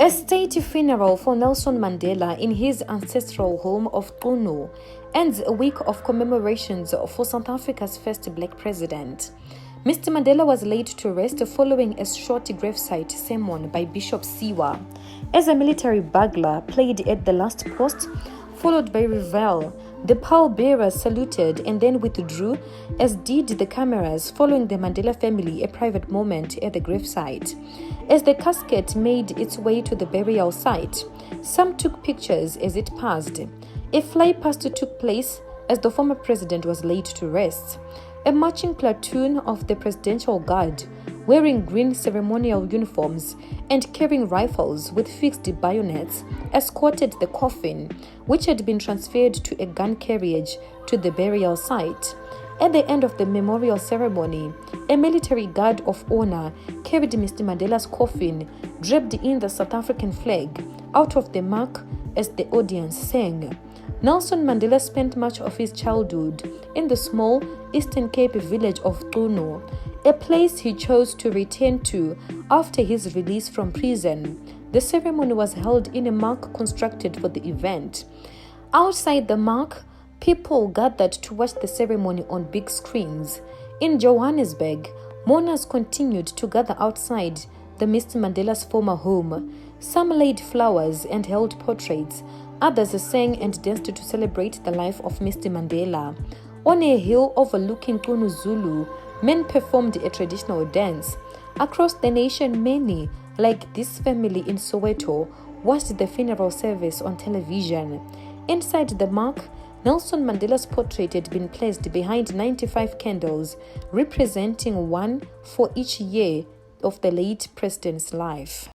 A state funeral for Nelson Mandela in his ancestral home of Qunu ends a week of commemorations for South Africa's first black president. Mr. Mandela was laid to rest following a short gravesite sermon by Bishop Siwa, as a military bugler played at the last post, followed by revel. The pallbearers saluted and then withdrew, as did the cameras following the Mandela family a private moment at the gravesite. As the casket made its way to the burial site, some took pictures as it passed. A flypast took place as the former president was laid to rest. A marching platoon of the Presidential Guard, wearing green ceremonial uniforms and carrying rifles with fixed bayonets, escorted the coffin, which had been transferred to a gun carriage, to the burial site. At the end of the memorial ceremony, a military guard of honor carried Mr. Mandela's coffin, draped in the South African flag, out of the mark as the audience sang. Nelson Mandela spent much of his childhood in the small Eastern Cape village of Qunu, a place he chose to return to after his release from prison. The ceremony was held in a mark constructed for the event. Outside the mark, people gathered to watch the ceremony on big screens. In Johannesburg, mourners continued to gather outside the Mr. Mandela's former home. Some laid flowers and held portraits. Others sang and danced to celebrate the life of Mr. Mandela. On a hill overlooking Qunu Zulu, men performed a traditional dance. Across the nation, many, like this family in Soweto, watched the funeral service on television. Inside the mark, Nelson Mandela's portrait had been placed behind 95 candles, representing one for each year of the late president's life.